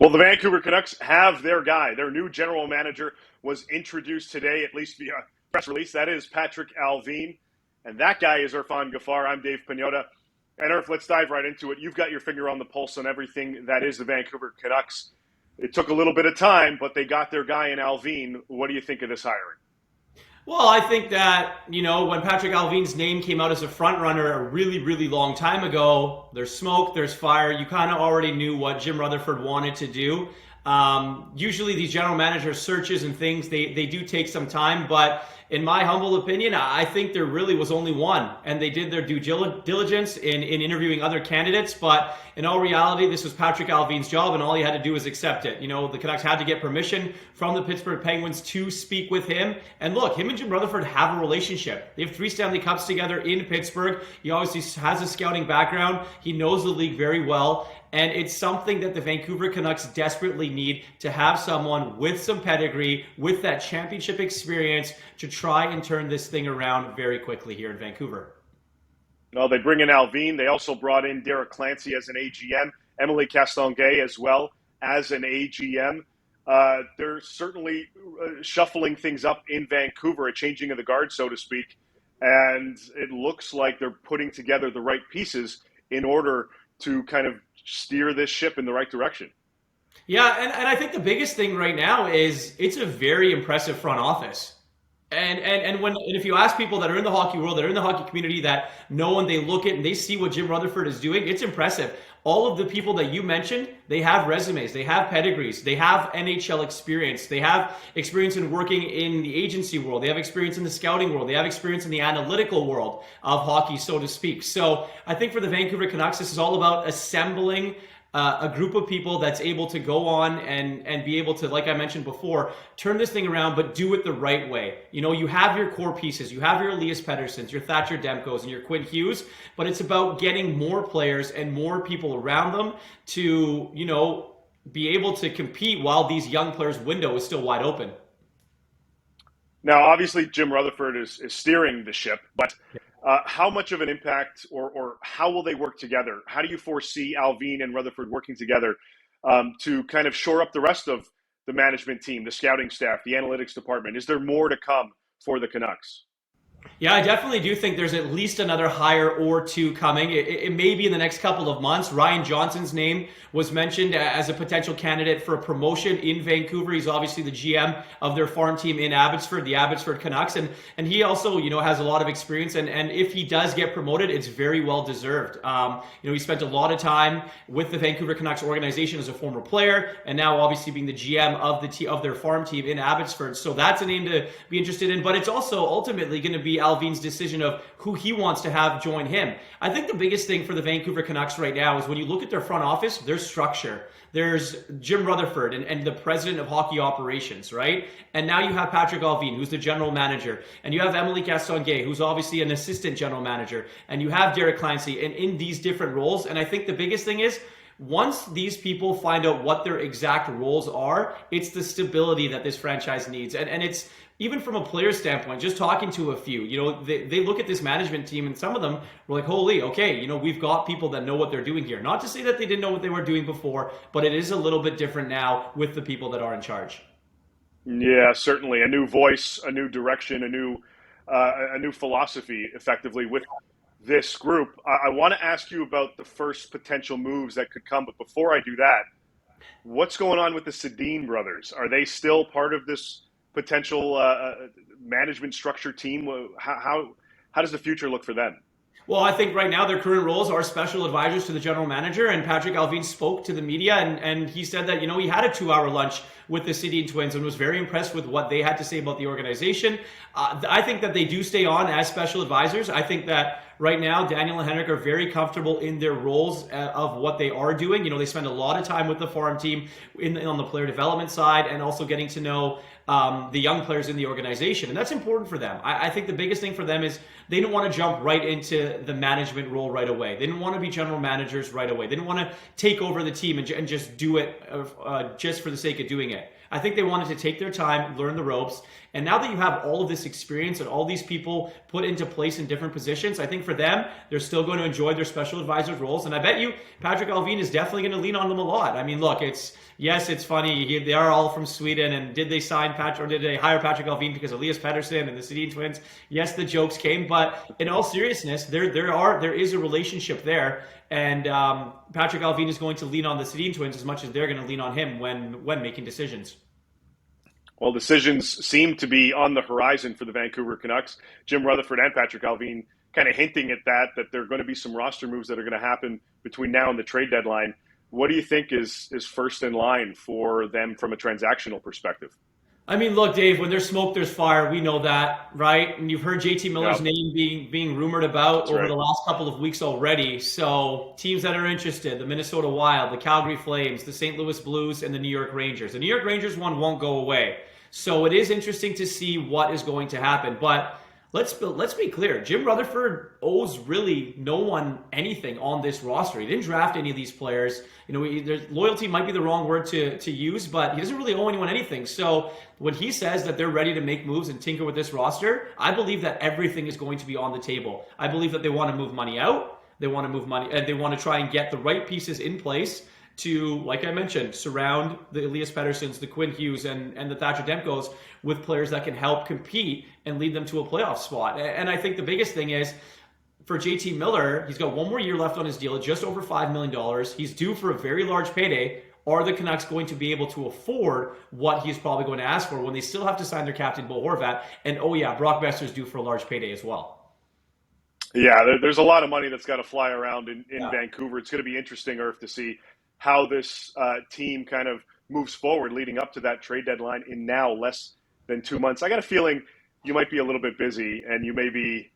Well, the Vancouver Canucks have their guy. Their new general manager was introduced today, at least via press release. That is Patrik Allvin. And that guy is Irfaan Gaffar. I'm Dave Pagnotta. And Irf, let's dive right into it. You've got your finger on the pulse on everything that is the Vancouver Canucks. It took a little bit of time, but they got their guy in Allvin. What do you think of this hiring? Well, I think that, when Patrik Allvin's name came out as a front runner a really, really long time ago, there's smoke, there's fire. You kind of already knew what Jim Rutherford wanted to do. Usually these general manager searches and things, they do take some time, but in my humble opinion, I think there really was only one, and they did their due diligence in interviewing other candidates, but in all reality, this was Patrik Allvin's job, and all he had to do was accept it. The Canucks had to get permission from the Pittsburgh Penguins to speak with him, and look, him and Jim Rutherford have a relationship. They have 3 Stanley Cups together in Pittsburgh. He obviously has a scouting background. He knows the league very well, and it's something that the Vancouver Canucks desperately need, to have someone with some pedigree, with that championship experience, to try and turn this thing around very quickly here in Vancouver. No, they bring in Allvin. They also brought in Derek Clancy as an AGM, Emily Castonguay as well as an AGM. They're certainly shuffling things up in Vancouver, a changing of the guard, so to speak. And it looks like they're putting together the right pieces in order to kind of steer this ship in the right direction. Yeah, and I think the biggest thing right now is it's a very impressive front office. And if you ask people that are in the hockey world, that are in the hockey community, that know and they look at and they see what Jim Rutherford is doing, it's impressive. All of the people that you mentioned, they have resumes, they have pedigrees, they have NHL experience, they have experience in working in the agency world, they have experience in the scouting world, they have experience in the analytical world of hockey, so to speak. So I think for the Vancouver Canucks, this is all about assembling a group of people that's able to go on and be able to, like I mentioned before, turn this thing around, but do it the right way. You have your core pieces, you have your Elias Petterssons, your Thatcher Demkos, and your Quinn Hughes, but it's about getting more players and more people around them to, be able to compete while these young players' window is still wide open. Now, obviously, Jim Rutherford is steering the ship, but how much of an impact or how will they work together? How do you foresee Allvin and Rutherford working together to kind of shore up the rest of the management team, the scouting staff, the analytics department? Is there more to come for the Canucks? Yeah, I definitely do think there's at least another hire or two coming. It may be in the next couple of months. Ryan Johnson's name was mentioned as a potential candidate for a promotion in Vancouver. He's obviously the GM of their farm team in Abbotsford, the Abbotsford Canucks. And he also, has a lot of experience. And if he does get promoted, it's very well deserved. He spent a lot of time with the Vancouver Canucks organization as a former player, and now obviously being the GM of their farm team in Abbotsford. So that's a name to be interested in. But it's also ultimately going to be Allvin's decision of who he wants to have join him. I think the biggest thing for the Vancouver Canucks right now is when you look at their front office, there's structure. There's Jim Rutherford and the president of hockey operations, right? And now you have Patrik Allvin, who's the general manager. And you have Emily Castonguay, who's obviously an assistant general manager. And you have Derek Clancy and in these different roles. And I think the biggest thing is, once these people find out what their exact roles are, it's the stability that this franchise needs. And it's, even from a player standpoint, just talking to a few, they look at this management team and some of them were like, holy, okay, we've got people that know what they're doing here. Not to say that they didn't know what they were doing before, but it is a little bit different now with the people that are in charge. Yeah, certainly. A new voice, a new direction, a new philosophy, effectively, with this group. I want to ask you about the first potential moves that could come, but before I do that, what's going on with the Sedin brothers? Are they still part of this potential management structure team? How does the future look for them? Well, I think right now their current roles are special advisors to the general manager, and Patrik Allvin spoke to the media and he said that, he had a 2-hour lunch with the Sedin twins and was very impressed with what they had to say about the organization. I think that they do stay on as special advisors. I think that right now Daniel and Henrik are very comfortable in their roles of what they are doing. They spend a lot of time with the farm team on the player development side and also getting to know the young players in the organization. And that's important for them. I think the biggest thing for them is they didn't want to jump right into the management role right away. They didn't want to be general managers right away. They didn't want to take over the team and just do it just for the sake of doing it. I think they wanted to take their time, learn the ropes. And now that you have all of this experience and all these people put into place in different positions, I think for them, they're still going to enjoy their special advisors roles. And I bet you Patrik Allvin is definitely going to lean on them a lot. I mean, look, it's funny. They are all from Sweden. And did they sign Patrik, or did they hire Patrik Allvin because of Elias Pettersson and the Sedin twins? Yes, the jokes came. But in all seriousness, there is a relationship there. And Patrik Allvin is going to lean on the Sedin twins as much as they're going to lean on him when making decisions. Well, decisions seem to be on the horizon for the Vancouver Canucks. Jim Rutherford and Patrik Allvin kind of hinting at that there are going to be some roster moves that are going to happen between now and the trade deadline. What do you think is first in line for them from a transactional perspective? I mean, look, Dave, when there's smoke, there's fire. We know that, right? And you've heard JT Miller's name being rumored about over the last couple of weeks already. So teams that are interested, the Minnesota Wild, the Calgary Flames, the St. Louis Blues, and the New York Rangers. The New York Rangers one won't go away. So it is interesting to see what is going to happen. But let's be clear. Jim Rutherford owes really no one anything on this roster. He didn't draft any of these players. You know, loyalty might be the wrong word to use, but he doesn't really owe anyone anything. So when he says that they're ready to make moves and tinker with this roster, I believe that everything is going to be on the table. I believe that they want to move money out. They want to move money, and they want to try and get the right pieces in place to, like I mentioned, surround the Elias Petterssons, the Quinn Hughes, and the Thatcher Demkos with players that can help compete and lead them to a playoff spot. And I think the biggest thing is, for JT Miller, he's got one more year left on his deal at just over $5 million. He's due for a very large payday. Are the Canucks going to be able to afford what he's probably going to ask for when they still have to sign their captain, Bo Horvat? And oh yeah, Brock Besser's due for a large payday as well. Yeah, there's a lot of money that's got to fly around in Vancouver. It's going to be interesting, Irf, to see how this team kind of moves forward leading up to that trade deadline in now less than 2 months. I got a feeling you might be a little bit busy and you may be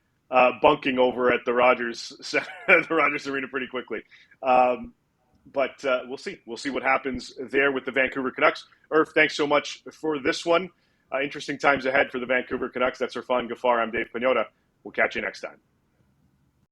bunking over at the Rogers Arena pretty quickly. But we'll see. We'll see what happens there with the Vancouver Canucks. Irf, thanks so much for this one. Interesting times ahead for the Vancouver Canucks. That's Irfaan Gaffar. I'm Dave Pagnotta. We'll catch you next time.